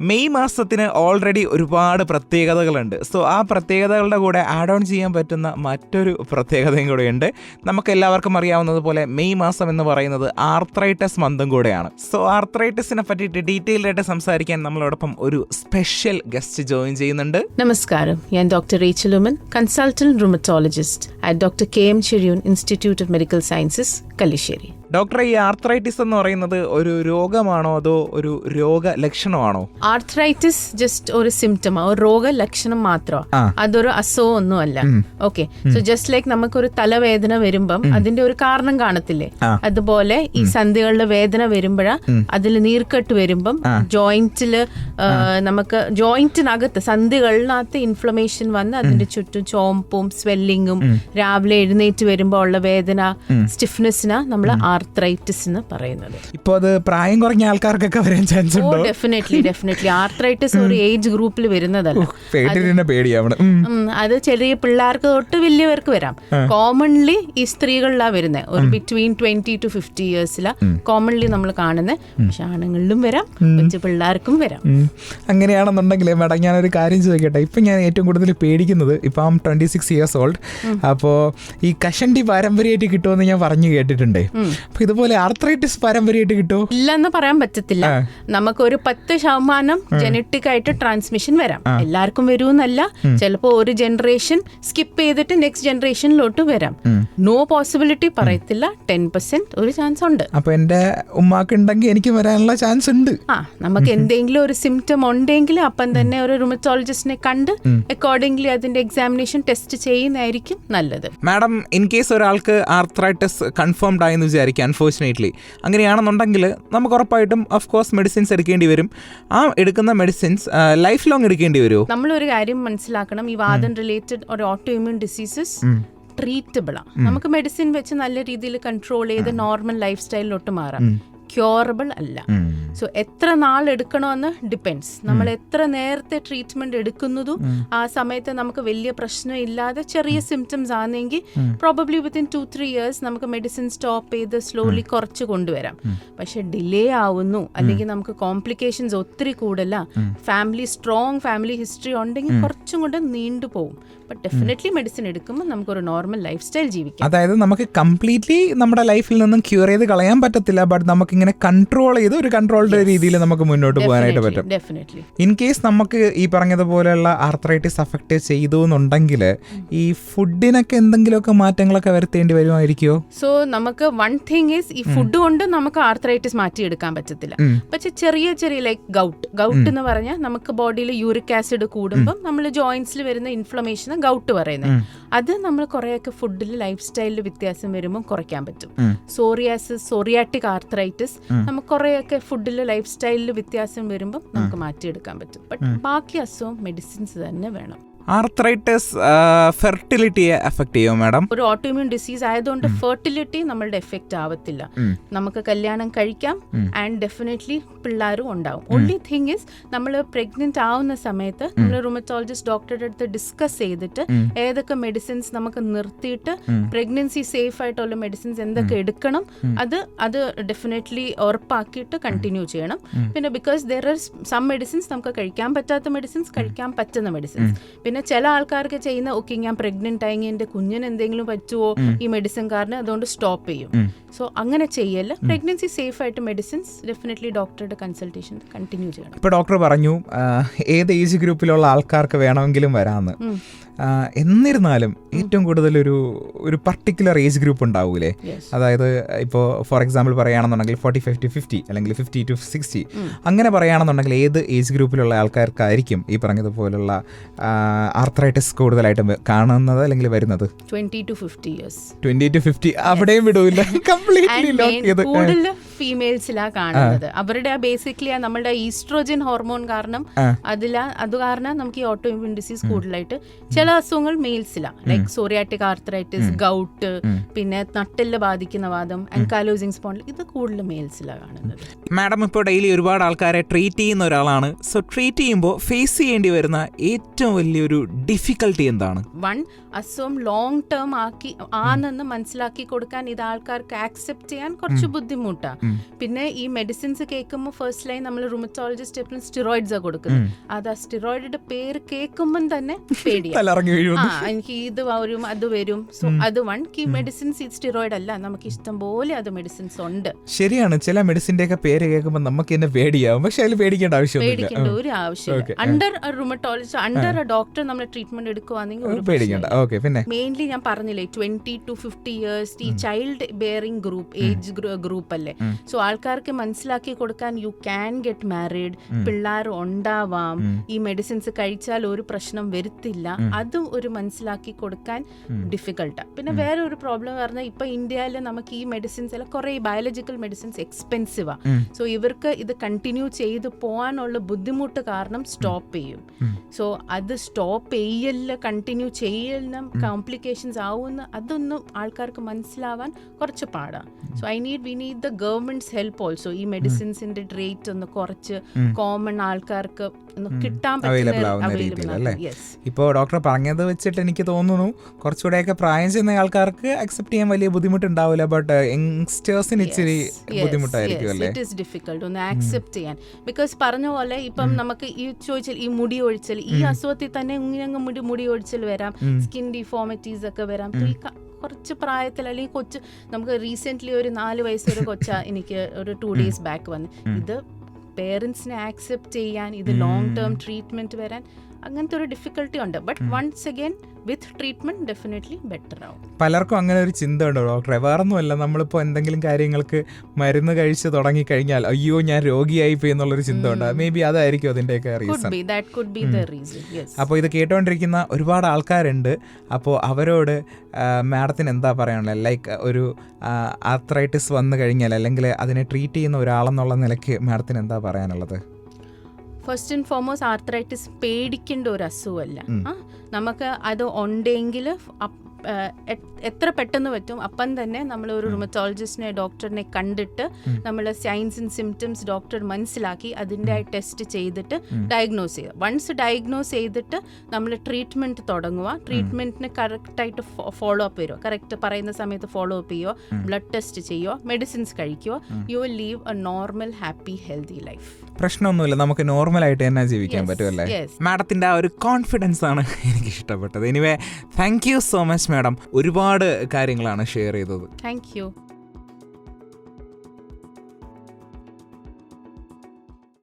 May മാസത്തിന് already ഒരുപാട് പ്രത്യേകതകളുണ്ട്. സോ ആ പ്രത്യേകതകളുടെ കൂടെ ആഡ് ഓൺ ചെയ്യാൻ പറ്റുന്ന മറ്റൊരു പ്രത്യേകതയും കൂടെയുണ്ട്. നമുക്ക് എല്ലാവർക്കും അറിയാവുന്നതുപോലെ മെയ് മാസം എന്ന് പറയുന്നത് ആർത്രൈറ്റിസ് മന്തും കൂടെയാണ്. സോ ആർത്രൈറ്റിസിനെ പറ്റിയിട്ട് ഡീറ്റെയിൽഡ് ആയിട്ട് സംസാരിക്കാൻ നമ്മളോടൊപ്പം ഒരു സ്പെഷ്യൽ ഗസ്റ്റ് ജോയിൻ ചെയ്യുന്നുണ്ട്. നമസ്കാരം, ഞാൻ doctor Rachel Oommen, consultant rheumatologist at doctor KM Cherian institute of medical sciences, Kallissery. Doctor, ഈ ആർത്രൈറ്റിസ് എന്ന് പറയുന്നത് ഒരു രോഗമാണോ അതോ ഒരു രോഗലക്ഷണമാണോ? ആർത്രൈറ്റിസ് ജസ്റ്റ് ഒരു സിംറ്റം, ഒരു രോഗലക്ഷണം മാത്രമാണ്, അതൊരു അസുഖം ഒന്നും അല്ല. ഓക്കെ, സോ ജസ്റ്റ് ലൈക്ക് നമുക്കൊരു തലവേദന വരുമ്പം അതിന്റെ ഒരു കാരണം കാണത്തില്ലേ, അതുപോലെ ഈ സന്ധികളിലെ വേദന വരുമ്പോഴാ അതിൽ നീർക്കെട്ട് വരുമ്പം ജോയിന്റില് നമുക്ക് ജോയിന്റിനകത്ത് സന്ധികളിനകത്ത് ഇൻഫ്ലമേഷൻ വന്ന് അതിന്റെ ചുറ്റും ചോമ്പും സ്വെല്ലിങ്ങും രാവിലെ എഴുന്നേറ്റ് വരുമ്പോൾ ഉള്ള വേദന, സ്റ്റിഫ്നെസ്സിനാ നമ്മൾ ആർത്രൈറ്റിസ് എന്ന് പറയുന്നത്. ഇപ്പൊ അത് പ്രായം കുറഞ്ഞ ആൾക്കാർക്കൊക്കെ വരാൻ ചാൻസ് ഉണ്ടോ? ഡെഫിനറ്റ്ലി ആർത്രൈറ്റിസ് ഒരു ഏജ് ഗ്രൂപ്പിൽ വരുന്നതല്ല. അത് ചെറിയ പിള്ളേർക്ക് തൊട്ട് വലിയവർക്ക് വരാം. കോമൺലി ഈ സ്ത്രീകളിലാണ് വരുന്നത്, ഒരു ബിറ്റ്വീൻ 20 to 50 ഇയേഴ്സിലാ കോമൺലി നമ്മൾ കാണുന്നത്. പക്ഷെ ആണുങ്ങളിലും വരാം, കൊച്ചു പിള്ളേർക്കും വരാം. അങ്ങനെയാണെന്നുണ്ടെങ്കിൽ മാഡം, ഞാനൊരു കാര്യം ചോദിക്കട്ടെ. ഇപ്പം ഞാൻ ഏറ്റവും കൂടുതൽ പേടിക്കുന്നത്, ഇപ്പം 26 years old, അപ്പോൾ ഈ കഷണ്ടി പാരമ്പര്യമായിട്ട് കിട്ടുമെന്ന് ഞാൻ പറഞ്ഞു കേട്ടിട്ടുണ്ട്. അപ്പൊ ഇതുപോലെ ആർത്രൈറ്റിസ് പാരമ്പര്യമായിട്ട് കിട്ടുമോ? ഇല്ലെന്ന് പറയാൻ പറ്റത്തില്ല. നമുക്കൊരു 10% ജനറ്റിക് ആയിട്ട് ട്രാൻസ്മിഷൻ വരാം. എല്ലാവർക്കും വരുമെന്നല്ല, ചിലപ്പോൾ ഒരു ജനറേഷൻ സ്കിപ്പ് ചെയ്തിട്ട് നെക്സ്റ്റ് ജനറേഷനിലോട്ട് വരാം. നോ പോസിബിലിറ്റി പറയത്തില്ല, 10% ഒരു ചാൻസ് ഉണ്ട്. അപ്പൊ എന്റെ ഉമ്മാക്ക് ഉണ്ടെങ്കിൽ എനിക്ക് വരാനുള്ള ചാൻസ് ഉണ്ട്. നമുക്ക് എന്തെങ്കിലും ഒരു സിംറ്റം ഉണ്ടെങ്കിൽ അപ്പം തന്നെ ഒരു റുമറ്റോളജിസ്റ്റിനെ കണ്ട് അക്കോർഡിംഗ്ലി അതിന്റെ എക്സാമിനേഷൻ ടെസ്റ്റ് ചെയ്യുന്നതായിരിക്കും നല്ലത്. മാഡം, ഇൻ കേസ് ഒരാൾക്ക് ആർത്രൈറ്റിസ് കൺഫേംഡ് ആയെന്ന് വിചാരിക്കുക, അൺഫോർച്ചുനേറ്റ്ലി അങ്ങനെയാണെന്നുണ്ടെങ്കിൽ നമുക്ക് ഉറപ്പായിട്ടും ഓഫ് കോഴ്സ് മെഡിസിൻസ് എടുക്കേണ്ടി വരും. ആ എടുക്കുന്ന മെഡിസിൻസ് ലൈഫ് ലോങ് എടുക്കേണ്ടി വരുമോ? നമ്മളൊരു കാര്യം മനസ്സിലാക്കണം, ഈ വാദം റിലേറ്റഡ് ഒരു ഓട്ടോ ഇമ്യൂൺ ഡിസീസസ് ട്രീറ്റബിളാണ്. നമുക്ക് മെഡിസിൻ വെച്ച് നല്ല രീതിയിൽ കൺട്രോൾ ചെയ്ത് നോർമൽ ലൈഫ് സ്റ്റൈലിലോട്ട് മാറാം. ക്യൂറബിൾ അല്ല. സോ എത്ര നാൾ എടുക്കണമെന്ന് ഡിപ്പെൻഡ്സ്. നമ്മൾ എത്ര നേരത്തെ ട്രീറ്റ്മെന്റ് എടുക്കുന്നതും ആ സമയത്ത് നമുക്ക് വലിയ പ്രശ്നം ഇല്ലാതെ ചെറിയ സിംറ്റംസ് ആണെങ്കിൽ പ്രോബബ്ലി വിത്തിൻ 2-3 ഇയേഴ്സ് നമുക്ക് മെഡിസിൻ സ്റ്റോപ്പ് ചെയ്ത് സ്ലോലി കുറച്ച് കൊണ്ടുവരാം. പക്ഷെ ഡിലേ ആവുന്നു, അല്ലെങ്കിൽ നമുക്ക് കോംപ്ലിക്കേഷൻസ് ഒത്തിരി കൂടല്ല, സ്ട്രോങ് ഫാമിലി ഹിസ്റ്ററി ഉണ്ടെങ്കിൽ കുറച്ചും കൂടെ നീണ്ടുപോകും. ബട്ട് ഡെഫിനറ്റ്ലി മെഡിസിൻ എടുക്കുമ്പോൾ നമുക്കൊരു നോർമൽ ലൈഫ് സ്റ്റൈൽ ജീവിക്കാം. അതായത് നമുക്ക് കംപ്ലീറ്റ്ലി നമ്മുടെ ലൈഫിൽ നിന്നും ക്യൂർ ചെയ്ത് കളയാൻ പറ്റത്തില്ല, ബട്ട് നമുക്ക് ഇങ്ങനെ കൺട്രോൾ ചെയ്ത് ഒരു കൺട്രോൾഡ് രീതിയിൽ നമുക്ക് മുന്നോട്ട് പോകാനായിട്ട് പറ്റും. ഇൻ കേസ് നമുക്ക് ഈ പറഞ്ഞതുപോലെയുള്ള ആർത്രൈറ്റിസ് അഫക്റ്റ് ചെയ്തു എന്നുണ്ടെങ്കിൽ ഈ ഫുഡിനൊക്കെ എന്തെങ്കിലുമൊക്കെ മാറ്റങ്ങളൊക്കെ വരുത്തേണ്ടി വരുമായിരിക്കുമോ? സോ നമുക്ക് വൺ തിങ് ഈസ്, ഈ ഫുഡ് കൊണ്ട് നമുക്ക് ആർത്രൈറ്റിസ് മാറ്റിയെടുക്കാൻ പറ്റത്തില്ല. പക്ഷെ ചെറിയ ചെറിയ ലൈക്ക് ഗൗട്ട് എന്ന് പറഞ്ഞാൽ നമുക്ക് ബോഡിയിൽ യൂറിക് ആസിഡ് കൂടുമ്പോൾ നമ്മൾ ജോയിന്റ്സിൽ വരുന്ന ഇൻഫ്ലമേഷൻ ഗൗട്ട് പറയുന്നത്, അത് നമ്മൾ കുറേയൊക്കെ ഫുഡിൽ ലൈഫ് സ്റ്റൈലിൽ വ്യത്യാസം വരുമ്പോൾ കുറയ്ക്കാൻ പറ്റും. സോറിയാറ്റിക് ആർത്രൈറ്റിസ് നമുക്ക് കുറേയൊക്കെ ഫുഡിൽ ലൈഫ് സ്റ്റൈലിൽ വ്യത്യാസം വരുമ്പോൾ നമുക്ക് മാറ്റിയെടുക്കാൻ പറ്റും. ബട്ട് ബാക്കി അസുഖം മെഡിസിൻസ് തന്നെ വേണം. ആർത്രൈറ്റിസ് ഫെർട്ടിലിറ്റിയെ എഫക്ട് ചെയ്യുമോ മാഡം? ഒരു ഓട്ടോഇമ്യൂൺ ഡിസീസ് ആയതുകൊണ്ട് ഫെർട്ടിലിറ്റി നമ്മളുടെ എഫക്റ്റ് ആവത്തില്ല. നമുക്ക് കല്യാണം കഴിക്കാം ആൻഡ് ഡെഫിനറ്റ്ലി പിള്ളേരും ഉണ്ടാവും. ഓൺലി തിങ് ഇസ് നമ്മൾ പ്രഗ്നന്റ് ആവുന്ന സമയത്ത് നമ്മൾ റുമറ്റോളജിസ്റ്റ് ഡോക്ടറുടെ അടുത്ത് ഡിസ്കസ് ചെയ്തിട്ട് ഏതൊക്കെ മെഡിസിൻസ് നമുക്ക് നിർത്തിയിട്ട് പ്രഗ്നൻസി സേഫ് ആയിട്ടുള്ള മെഡിസിൻസ് എന്തൊക്കെ എടുക്കണം അത് ഡെഫിനറ്റ്ലി ഉറപ്പാക്കിയിട്ട് കണ്ടിന്യൂ ചെയ്യണം. പിന്നെ because there are some medicines നമുക്ക് കഴിക്കാൻ പറ്റാത്ത മെഡിസിൻസ്, കഴിക്കാൻ പറ്റുന്ന മെഡിസിൻസ്. പിന്നെ ചില ആൾക്കാർക്ക് ചെയ്യുന്ന ഓക്കെ ഞാൻ പ്രഗ്നന്റ് ആയെങ്കിൽ എൻ്റെ കുഞ്ഞിന് എന്തെങ്കിലും പറ്റുമോ ഈ മെഡിസിൻ കാരണം, അതുകൊണ്ട് സ്റ്റോപ്പ് ചെയ്യും. സോ അങ്ങനെ ചെയ്യല്ല. പ്രഗ്നൻസി സേഫ് ആയിട്ട് മെഡിസിൻസ് ഡെഫിനറ്റ്ലി ഡോക്ടറുടെ കൺസൾട്ടേഷൻ കണ്ടിന്യൂ ചെയ്യണം. ഇപ്പോൾ ഡോക്ടർ പറഞ്ഞു ഏത് ഏജ് ഗ്രൂപ്പിലുള്ള ആൾക്കാർക്ക് വേണമെങ്കിലും വരാമെന്ന്. എന്നിരുന്നാലും ഏറ്റവും കൂടുതൽ ഒരു പർട്ടിക്കുലർ ഏജ് ഗ്രൂപ്പ് ഉണ്ടാവൂലേ? അതായത് ഇപ്പോൾ ഫോർ എക്സാമ്പിൾ പറയുകയാണെന്നുണ്ടെങ്കിൽ 45 to 50 അല്ലെങ്കിൽ 50 to 60 അങ്ങനെ പറയുകയാണെന്നുണ്ടെങ്കിൽ ഏത് ഏജ് ഗ്രൂപ്പിലുള്ള ആൾക്കാർക്കായിരിക്കും ഈ പറഞ്ഞതുപോലുള്ള ആർത്രൈറ്റിസ് കൂടുതലായിട്ടും കാണുന്നത് അല്ലെങ്കിൽ വരുന്നത്? 20 to 50 years. 20 to 50 അവിടെയും വിടൂല്ല, കംപ്ലീറ്റ്ലി ലോക്ക് ചെയ്ത്. കൂടുതൽ ഫീമെയിൽസിലാണ് കാണുന്നത്. അവരുടെ ബേസിക്കലി നമ്മുടെ ഈസ്ട്രോജൻ ഹോർമോൺ കാരണം അത് കാരണം നമുക്ക് ഈ ഓട്ടോ ഇമ്യൂൺ ഡിസീസ് കൂടുതലായിട്ട്. ചില അസുഖങ്ങൾ മെയിൽസിലാണ്, ലൈക്ക് സോറിയാറ്റിക് ആർത്രൈറ്റിസ്, ഗൗട്ട്, പിന്നെ നട്ടെല്ല് ബാധിക്കുന്ന വാദം, ആൻകൈലോസിംഗ് സ്പോണ്ടിൽ, ഇത് കൂടുതൽ മെയിൽസിലാണ് കാണുന്നത്. മാഡം ഇപ്പോൾ ഡെയിലി ഒരുപാട് ആൾക്കാരെ ട്രീറ്റ് ചെയ്യുന്ന ഒരാളാണ്. സോ ട്രീറ്റ് ചെയ്യുമ്പോൾ ഫേസ് ചെയ്യേണ്ടി വരുന്ന ഏറ്റവും വലിയൊരു ഡിഫിക്കൽട്ടി എന്താണ്? വൺ, അസുഖം ലോങ് ടേം ആണെന്ന് മനസ്സിലാക്കി കൊടുക്കാൻ ഇത് ആൾക്കാർക്ക് ആക്സെപ്റ്റ് ചെയ്യാൻ കുറച്ച് ബുദ്ധിമുട്ടാണ്. പിന്നെ ഈ മെഡിസിൻസ് കേൾക്കുമ്പോൾ ഫസ്റ്റ് ലൈൻ നമ്മൾ റുമറ്റോളജിസ്റ്റ് എപ്പോഴും സ്റ്റിറോയിഡ്സാണ് കൊടുക്കുന്നത്. അത് ആ സ്റ്റിറോയിഡിന്റെ പേര് കേൾക്കുമ്പം തന്നെ പേടിയാണ്, എനിക്ക് ഇത് വരും അത് വരും. സോ അത് വൺ ഈ മെഡിസിൻസ് ഈ സ്റ്റിറോയിഡ് അല്ല, നമുക്ക് ഇഷ്ടം പോലെ അത് മെഡിസിൻസ് ഉണ്ട്. ശരിയാണ്, ചില മെഡിസിന്റെ ഒക്കെ പേര് കേൾക്കുമ്പോൾ നമുക്ക് തന്നെ പേടിയാവും, പക്ഷെ അതിൽ പേടിക്കേണ്ട ഒരു ആവശ്യമില്ല. അണ്ടർ റുമറ്റോളജിസ്റ്റ് അണ്ടർ ഡോക്ടർ നമ്മൾ ട്രീറ്റ്മെന്റ് എടുക്കുവാണെങ്കിൽ പിന്നെ മെയിൻലി ഞാൻ പറഞ്ഞില്ലേ 20 to 50 years ഈ child bearing group age group അല്ലേ. സോ ആൾക്കാർക്ക് മനസ്സിലാക്കി കൊടുക്കാൻ യു ക്യാൻ ഗെറ്റ് മാരീഡ്, പിള്ളേർ ഉണ്ടാവാം, ഈ മെഡിസിൻസ് കഴിച്ചാൽ ഒരു പ്രശ്നം വരുത്തില്ല, അതും ഒരു മനസ്സിലാക്കി കൊടുക്കാൻ ഡിഫിക്കൽട്ടാണ്. പിന്നെ വേറെ ഒരു പ്രോബ്ലം പറഞ്ഞാൽ ഇപ്പൊ ഇന്ത്യയിൽ നമുക്ക് ഈ മെഡിസിൻസ് എല്ലാം കുറെ ബയോളജിക്കൽ മെഡിസിൻസ് എക്സ്പെൻസീവാ. സോ ഇവർക്ക് ഇത് കണ്ടിന്യൂ ചെയ്ത് പോകാനുള്ള ബുദ്ധിമുട്ട് കാരണം സ്റ്റോപ്പ് ചെയ്യും. സോ അത് സ്റ്റോപ്പ് ചെയ്യല്ല കണ്ടിന്യൂ ചെയ്യലും കോംപ്ലിക്കേഷൻസ് ആവുന്ന അതൊന്നും ആൾക്കാർക്ക് മനസ്സിലാവാൻ കുറച്ച് പാടാണ്. So we need the governments help also. ഈ മെഡിസിൻസിന്റെ റേറ്റ് ഒന്ന് കുറച്ച് കോമൺ ആൾക്കാർക്ക് കിട്ടാൻ പറ്റുന്ന. ഇപ്പോൾ ഡോക്ടർ പറഞ്ഞത് വെച്ചിട്ട് എനിക്ക് തോന്നുന്നു കുറച്ചുകൂടെയൊക്കെ പ്രായം ചെന്ന ആൾക്കാർക്ക് അക്സെപ്റ്റ് ചെയ്യാൻ വലിയ ബുദ്ധിമുട്ടുണ്ടാവില്ല, ബട്ട് യങ്സ്റ്റേഴ്സിന് ഇച്ചിരി ബുദ്ധിമുട്ടായിരിക്കും അല്ലേ? ഇറ്റ് ഈസ് ഡിഫിക്കൽട്ട് ഒന്ന് ആക്സെപ്റ്റ് ചെയ്യാൻ. ബിക്കോസ് പറഞ്ഞ പോലെ ഇപ്പം നമുക്ക് ഈ ചോദിച്ചാൽ ഈ മുടി ഒഴിച്ചൽ, ഈ അസുഖത്തിൽ തന്നെ ഇങ്ങനെ മുടി ഒഴിച്ചൽ വരാം, സ്കിൻ ഡിഫോമിറ്റീസ് ഒക്കെ വരാം. ഈ കുറച്ച് പ്രായത്തിൽ അല്ലെങ്കിൽ കൊച്ച് നമുക്ക് റീസെൻ്റ്ലി ഒരു 4 വയസ്സൊരു കൊച്ച എനിക്ക് ഒരു 2 days ബാക്ക് വന്ന് ഇത് പേരൻസിനെ ആക്സെപ്റ്റ് ചെയ്യാൻ, ഇത് ലോങ് ടേം ട്രീറ്റ്മെന്റ് വരാൻ അങ്ങനത്തെ ഒരു ഡിഫിക്കൽട്ടി ഉണ്ട്. But once again with treatment definitely better ആവും. പലർക്കും അങ്ങനെ ഒരു ചിന്ത ഉണ്ടോ ഡോക്ടറെ? വേറൊന്നുമല്ല, നമ്മളിപ്പോൾ എന്തെങ്കിലും കാര്യങ്ങൾക്ക് മരുന്ന് കഴിച്ച് തുടങ്ങിക്കഴിഞ്ഞാൽ അയ്യോ ഞാൻ രോഗിയായി പോയി എന്നുള്ളൊരു ചിന്ത ഉണ്ട്. മേ ബി അതായിരിക്കും അതിൻ്റെയൊക്കെ റീസൺ. അപ്പോൾ ഇത് കേട്ടോണ്ടിരിക്കുന്ന ഒരുപാട് ആൾക്കാരുണ്ട്. അപ്പോൾ അവരോട് മാഡത്തിന് എന്താ പറയാനുള്ളത്? ലൈക്ക് ഒരു ആർത്രൈറ്റിസ് വന്നു കഴിഞ്ഞാൽ അല്ലെങ്കിൽ അതിനെ ട്രീറ്റ് ചെയ്യുന്ന ഒരാളെന്നുള്ള നിലയ്ക്ക് മാഡത്തിന് എന്താ പറയാനുള്ളത്? ഫസ്റ്റ് ആൻഡ് ഫോർമോസ്റ്റ് ആർത്രൈറ്റിസ് പേടിക്കേണ്ട ഒരു അസുഖമല്ല. നമുക്ക് അത് ഉണ്ടെങ്കിൽ എത്ര പെട്ടെന്ന് പറ്റും അപ്പം തന്നെ നമ്മൾ ഒരു റുമറ്റോളജിസ്റ്റിനെ ഡോക്ടറിനെ കണ്ടിട്ട് നമ്മൾ സൈൻസ് ആൻഡ് സിംറ്റംസ് ഡോക്ടർ മനസ്സിലാക്കി അതിൻ്റെ ടെസ്റ്റ് ചെയ്തിട്ട് ഡയഗ്നോസ് ചെയ്യുക. വൺസ് ഡയഗ്നോസ് ചെയ്തിട്ട് നമ്മൾ ട്രീറ്റ്മെൻറ്റ് തുടങ്ങുക. ട്രീറ്റ്മെൻറ്റിന് കറക്റ്റായിട്ട് ഫോളോ അപ്പ് ചെയ്യുക, കറക്റ്റ് പറയുന്ന സമയത്ത് ഫോളോ അപ്പ് ചെയ്യുക, ബ്ലഡ് ടെസ്റ്റ് ചെയ്യുക, മെഡിസിൻസ് കഴിക്കുക. You will leave A normal happy healthy life. പ്രശ്നമൊന്നുമില്ല, നമുക്ക് നോർമലായിട്ട് തന്നെ ജീവിക്കാൻ പറ്റുമല്ലേ? മാഡത്തിൻ്റെ ആ ഒരു കോൺഫിഡൻസ് ആണ് എനിക്ക് ഇഷ്ടപ്പെട്ടത്. Anyway thank you so much madam. ഒരുപാട് കാര്യങ്ങളാണ് ഷെയർ ചെയ്തത്. Thank you.